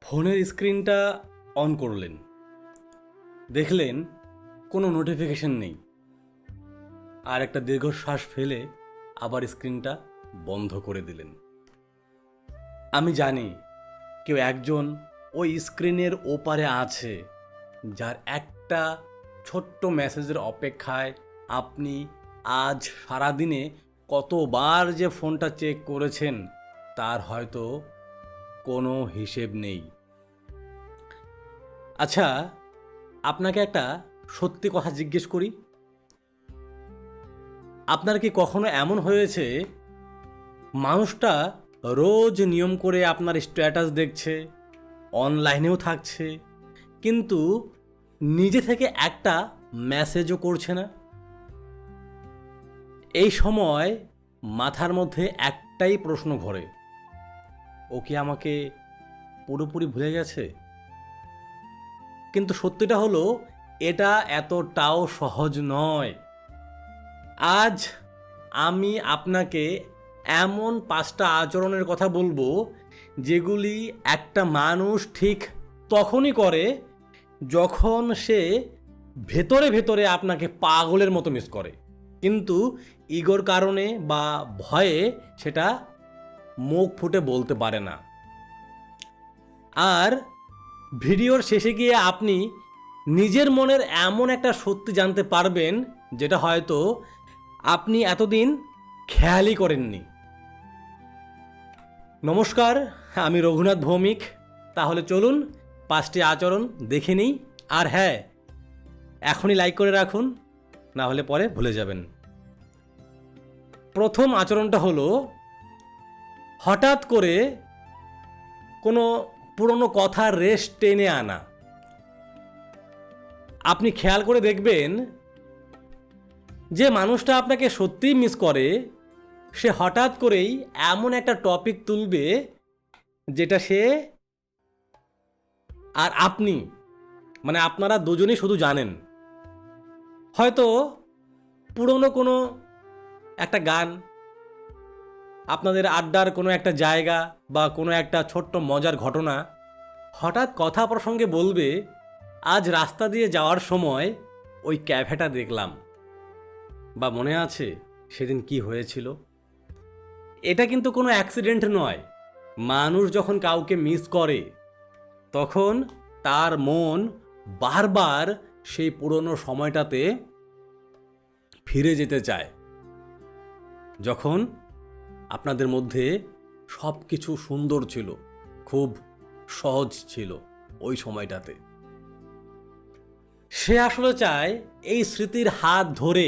ফোনের স্ক্রিনটা অন করলেন, দেখলেন কোনো নোটিফিকেশন নেই, আর একটা দীর্ঘশ্বাস ফেলে আবার স্ক্রিনটা বন্ধ করে দিলেন। আমি জানি কেউ একজন ওই স্ক্রিনের ওপারে আছে, যার একটা ছোট্ট মেসেজের অপেক্ষায় আপনি আজ সারাদিনে কতবার যে ফোনটা চেক করেছেন তার হয়তো কোনো হিসেব নেই। আচ্ছা, আপনাকে একটা সত্যি কথা জিজ্ঞেস করি। আপনার কি কখনো এমন হয়েছে মানুষটা রোজ নিয়ম করে আপনার স্ট্যাটাস দেখছে, অনলাইনেও থাকছে, কিন্তু নিজে থেকে একটা মেসেজও করছে না? এই সময় মাথার মধ্যে একটাই প্রশ্ন ঘোরে, ও কি আমাকে পুরোপুরি ভুলে গেছে? কিন্তু সত্যিটা হলো এটা এতটাও সহজ নয়। আজ আমি আপনাকে এমন 5টা আচরণের কথা বলবো যেগুলি একটা মানুষ ঠিক তখনই করে যখন সে ভেতরে ভেতরে আপনাকে পাগলের মতো মিস করে, কিন্তু ইগোর কারণে বা ভয়ে সেটা মুখ ফুটে বলতে পারে না। আর ভিডিওর শেষে গিয়ে আপনি নিজের মনের এমন একটা সত্যি জানতে পারবেন যেটা হয়তো আপনি এতদিন খেয়ালই করেননি। নমস্কার, আমি রঘুনাথ ভৌমিক। তাহলে চলুন 5টি আচরণ দেখে নিই। আর হ্যাঁ, এখনই লাইক করে রাখুন, না হলে পরে ভুলে যাবেন। প্রথম আচরণটা হলো হঠাৎ করে কোনো পুরনো কথার রেশ টেনে আনা। আপনি খেয়াল করে দেখবেন যে মানুষটা আপনাকে সত্যিই মিস করে, সে হঠাৎ করেই এমন একটা টপিক তুলবে যেটা সে আর আপনি, মানে আপনারা দুজনেই শুধু জানেন। হয়তো পুরনো কোনো একটা গান, আপনাদের আড্ডার কোনো একটা জায়গা বা কোনো একটা ছোট্ট মজার ঘটনা হঠাৎ কথা প্রসঙ্গে বলবে, আজ রাস্তা দিয়ে যাওয়ার সময় ওই ক্যাফেটা দেখলাম, বা মনে আছে সেদিন কি হয়েছিল। এটা কিন্তু কোনো অ্যাক্সিডেন্ট নয়। মানুষ যখন কাউকে মিস করে তখন তার মন বারবার সেই পুরনো সময়টাতে ফিরে যেতে চায়, যখন আপনাদের মধ্যে সব কিছু সুন্দর ছিল, খুব সহজ ছিল ওই সময়টাতে। সে আসলে চায় এই স্মৃতির হাত ধরে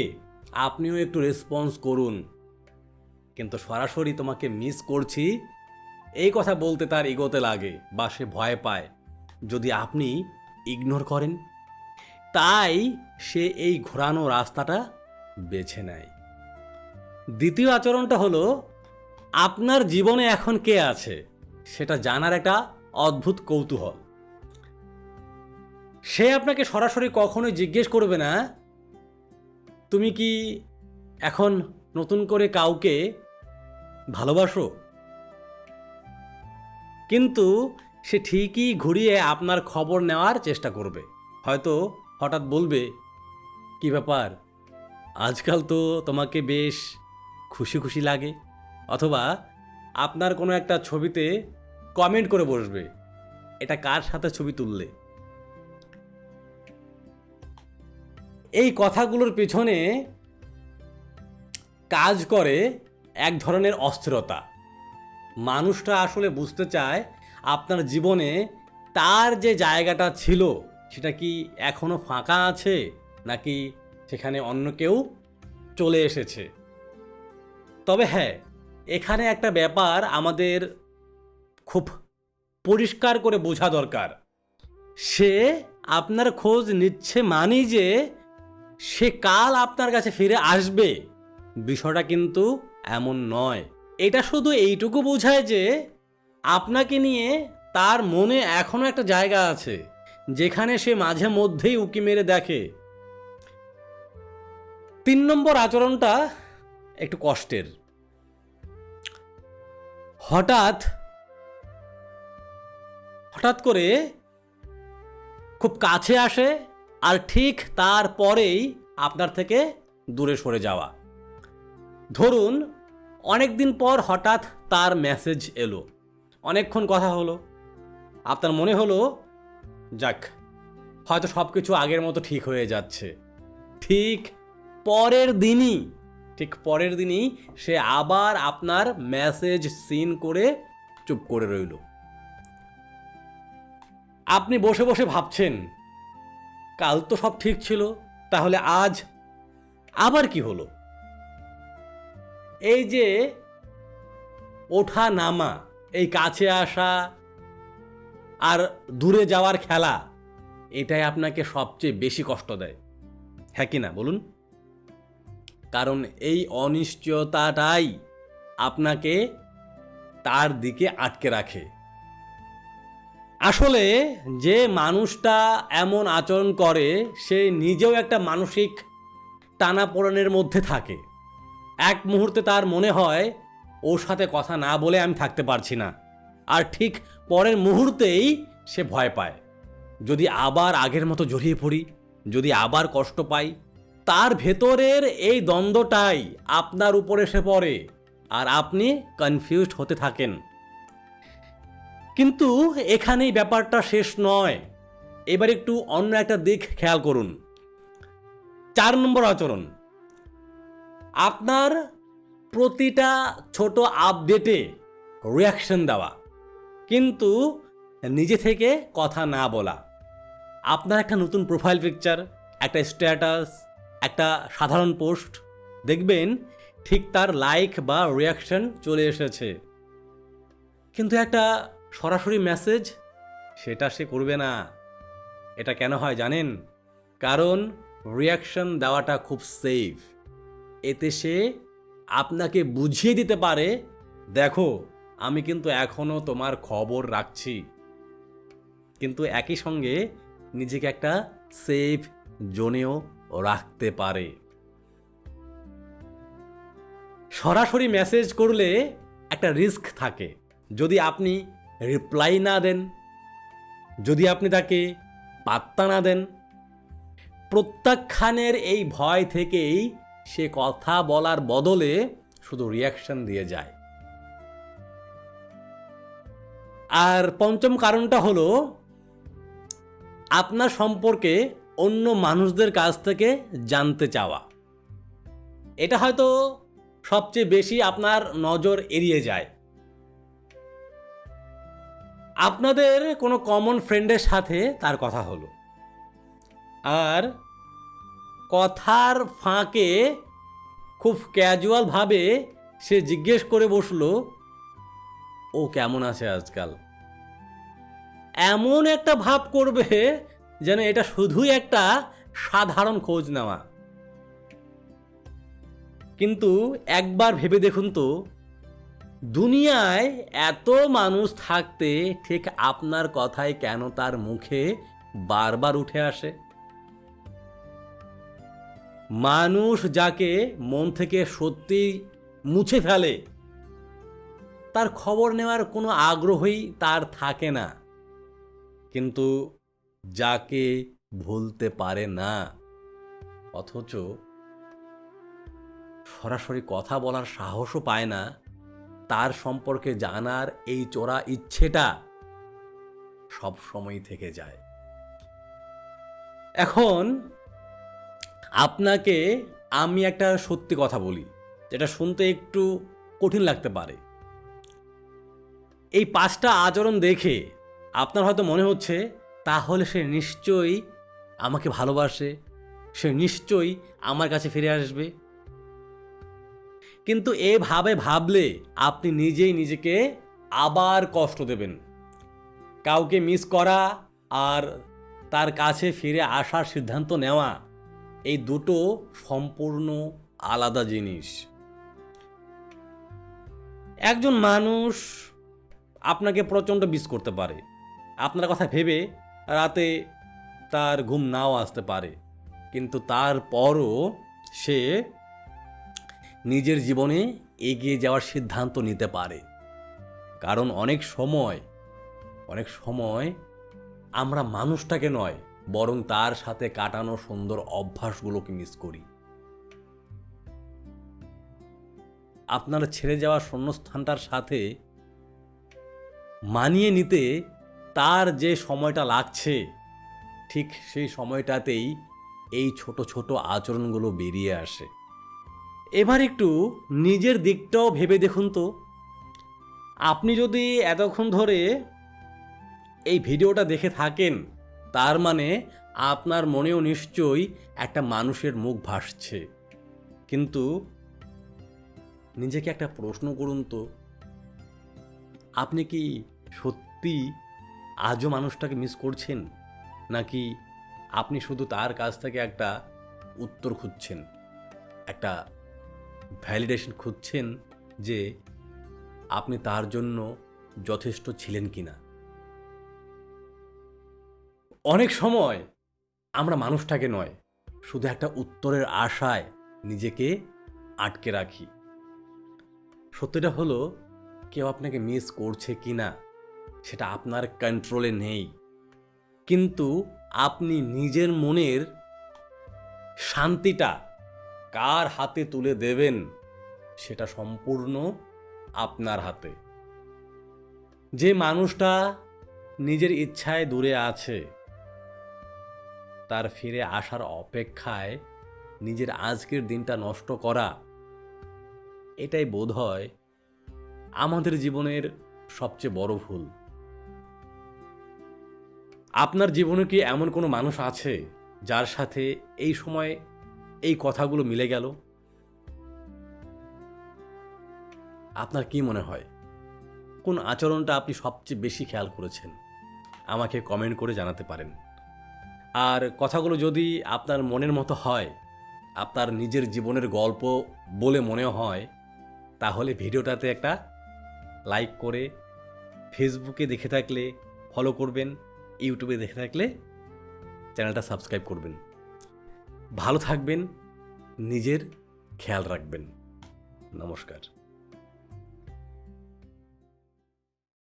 আপনিও একটু রেসপন্স করুন, কিন্তু সরাসরি তোমাকে মিস করছি এই কথা বলতে তার ইগোতে লাগে বা সে ভয় পায় যদি আপনি ইগনোর করেন। তাই সে এই ঘোরানো রাস্তাটা বেছে নেয়। দ্বিতীয় আচরণটা হলো আপনার জীবনে এখন কে আছে সেটা জানার একটা অদ্ভুত কৌতূহল। সে আপনাকে সরাসরি কখনোই জিজ্ঞেস করবে না তুমি কি এখন নতুন করে কাউকে ভালোবাসো, কিন্তু সে ঠিকই ঘুরিয়ে আপনার খবর নেওয়ার চেষ্টা করবে। হয়তো হঠাৎ বলবে, কি ব্যাপার, আজকাল তো তোমাকে বেশ খুশি খুশি লাগে, অথবা আপনার কোনো একটা ছবিতে কমেন্ট করে বসবে, এটা কার সাথে ছবি তুললে। এই কথাগুলোর পেছনে কাজ করে এক ধরনের অস্থিরতা। মানুষটা আসলে বুঝতে চায় আপনার জীবনে তার যে জায়গাটা ছিল সেটা কি এখনো ফাঁকা আছে, নাকি সেখানে অন্য কেউ চলে এসেছে। তবে হ্যাঁ, এখানে একটা ব্যাপার আমাদের খুব পরিষ্কার করে বোঝা দরকার। সে আপনার খোঁজ নিচ্ছে মানেই যে সে কাল আপনার কাছে ফিরে আসবে, বিষয়টা কিন্তু এমন নয়। এটা শুধু এইটুকু বোঝায় যে আপনাকে নিয়ে তার মনে এখনো একটা জায়গা আছে যেখানে সে মাঝে মধ্যেই উকি মেরে দেখে। 3 নম্বর আচরণটা একটু কষ্টের। হঠাৎ হঠাৎ করে খুব কাছে আসে আর ঠিক তারপরেই আপনার থেকে দূরে সরে যাওয়া। ধরুন অনেক দিন পর হঠাৎ তার মেসেজ এলো, অনেকক্ষণ কথা হলো, আপনার মনে হলো যাক হয়তো সব কিছু আগের মতো ঠিক হয়ে যাচ্ছে। ঠিক পরের দিনই সে আবার আপনার মেসেজ সিন করে চুপ করে রইল। আপনি বসে বসে ভাবছেন কাল তো সব ঠিক ছিল, তাহলে আজ আবার কি হলো? এই যে ওঠা নামা, এই কাছে আসা আর দূরে যাওয়ার খেলা, এটাই আপনাকে সবচেয়ে বেশি কষ্ট দেয়, হ্যাঁ কি না বলুন? কারণ এই অনিশ্চয়তাটাই আপনাকে তার দিকে আটকে রাখে। আসলে যে মানুষটা এমন আচরণ করে সে নিজেও একটা মানসিক টানাপোড়েনের মধ্যে থাকে। এক মুহূর্তে তার মনে হয় ওর সাথে কথা না বলে আমি থাকতে পারছি না, আর ঠিক পরের মুহূর্তেই সে ভয় পায় যদি আবার আগের মতো জড়িয়ে পড়ি, যদি আবার কষ্ট পাই। তার ভেতরের এই দ্বন্দ্বটাই আপনার উপরে এসে পড়ে আর আপনি কনফিউজড হতে থাকেন। কিন্তু এখানেই ব্যাপারটা শেষ নয়। এবার একটু অন্য একটা দিক খেয়াল করুন। 4 নম্বর আচরণ, আপনার প্রতিটা ছোট আপডেটে রিয়াকশন দেওয়া কিন্তু নিজে থেকে কথা না বলা। আপনার একটা নতুন প্রোফাইল পিকচার, একটা স্ট্যাটাস, একটা সাধারণ পোস্ট, দেখবেন ঠিক তার লাইক বা রিয়াকশন চলে এসেছে, কিন্তু একটা সরাসরি মেসেজ সেটা সে করবে না। এটা কেন হয় জানেন? কারণ রিয়াকশন দেওয়াটা খুব সেফ। এতে সে আপনাকে বুঝিয়ে দিতে পারে, দেখো আমি কিন্তু এখনও তোমার খবর রাখছি, কিন্তু একই সঙ্গে নিজেকে একটা সেফ জোনেও রাখতে পারে। সরাসরি মেসেজ করলে একটা রিস্ক থাকে, যদি আপনি রিপ্লাই না দেন, যদি আপনি তাকে পাত্তা না দেন, প্রত্যাখ্যানের এই ভয় থেকেই সে কথা বলার বদলে শুধু রিয়াকশন দিয়ে যায়। আর পঞ্চম কারণটা হলো আপনার সম্পর্কে অন্য মানুষদের কাছ থেকে জানতে চাওয়া। এটা হয়তো সবচেয়ে বেশি আপনার নজর এড়িয়ে যায়। আপনাদের কোনো কমন ফ্রেন্ডের সাথে তার কথা হলো, আর কথার ফাঁকে খুব ক্যাজুয়ালভাবে সে জিজ্ঞেস করে বসলো, ও কেমন আছে আজকাল। এমন একটা ভাব করবে যেন এটা শুধুই একটা সাধারণ খোঁজ নেওয়া। কিন্তু একবার ভেবে দেখুন তো, দুনিয়ায় এত মানুষ থাকতে ঠিক আপনার কথাই কেন তার মুখে বারবার উঠে আসে? মানুষ যাকে মন থেকে সত্যি মুছে ফেলে তার খবর নেওয়ার কোনো আগ্রহই তার থাকে না, কিন্তু যাকে ভুলতে পারে না অথচ সরাসরি কথা বলার সাহসও পায় না, তার সম্পর্কে জানার এই চোরা ইচ্ছেটা সব সময় থেকে যায়। এখন আপনাকে আমি একটা সত্যি কথা বলি, যেটা শুনতে একটু কঠিন লাগতে পারে। এই 5টা আচরণ দেখে আপনার হয়তো মনে হচ্ছে তাহলে সে নিশ্চয়ই আমাকে ভালোবাসে, সে নিশ্চয়ই আমার কাছে ফিরে আসবে। কিন্তু এভাবে ভাবলে আপনি নিজেই নিজেকে আবার কষ্ট দেবেন। কাউকে মিস করা আর তার কাছে ফিরে আসার সিদ্ধান্ত নেওয়া, এই দুটো সম্পূর্ণ আলাদা জিনিস। একজন মানুষ আপনাকে প্রচণ্ড মিস করতে পারে, আপনার কথা ভেবে রাতে তার ঘুম নাও আসতে পারে, কিন্তু তারপরও সে নিজের জীবনে এগিয়ে যাওয়ার সিদ্ধান্ত নিতে পারে। কারণ অনেক সময় আমরা মানুষটাকে নয়, বরং তার সাথে কাটানো সুন্দর অভ্যাসগুলোকে মিস করি। আপনার ছেড়ে যাওয়া শূন্যস্থানটার সাথে মানিয়ে নিতে তার যে সময়টা লাগছে, ঠিক সেই সময়টাতেই এই ছোট ছোট আচরণগুলো বেরিয়ে আসে। এবার একটু নিজের দিকটাও ভেবে দেখুন তো। আপনি যদি এতক্ষণ ধরে এই ভিডিওটা দেখে থাকেন, তার মানে আপনার মনেও নিশ্চয়ই একটা মানুষের মুখ ভাসছে। কিন্তু নিজেকে একটা প্রশ্ন করুন তো, আপনি কি সত্যি আজও মানুষটাকে মিস করছেন, নাকি আপনি শুধু তার কাছ থেকে একটা উত্তর খুঁজছেন, একটা ভ্যালিডেশন খুঁজছেন যে আপনি তার জন্য যথেষ্ট ছিলেন কিনা? অনেক সময় আমরা মানুষটাকে নয়, শুধু একটা উত্তরের আশায় নিজেকে আটকে রাখি। সত্যিটা হলো, কেউ আপনাকে মিস করছে কিনা সেটা আপনার কন্ট্রোলে নেই, কিন্তু আপনি নিজের মনের শান্তিটা কার হাতে তুলে দেবেন সেটা সম্পূর্ণ আপনার হাতে। যে মানুষটা নিজের ইচ্ছায় দূরে আছে, তার ফিরে আসার অপেক্ষায় নিজের আজকের দিনটা নষ্ট করা, এটাই বোধহয় আমাদের জীবনের সবচেয়ে বড় ভুল। আপনার জীবনে কি এমন কোনো মানুষ আছে যার সাথে এই সময় এই কথাগুলো মিলে গেল? আপনার কি মনে হয়, কোন আচরণটা আপনি সবচেয়ে বেশি খেয়াল করেছেন? আমাকে কমেন্ট করে জানাতে পারেন। আর কথাগুলো যদি আপনার মনের মতো হয়, আপনার নিজের জীবনের গল্প বলে মনে হয়, তাহলে ভিডিওটাতে একটা লাইক করে, ফেসবুকে দেখে থাকলে ফলো করবেন, ইউটিউবে দেখে থাকলে চ্যানেলটা সাবস্ক্রাইব করবেন। ভালো থাকবেন, নিজের খেয়াল রাখবেন। নমস্কার।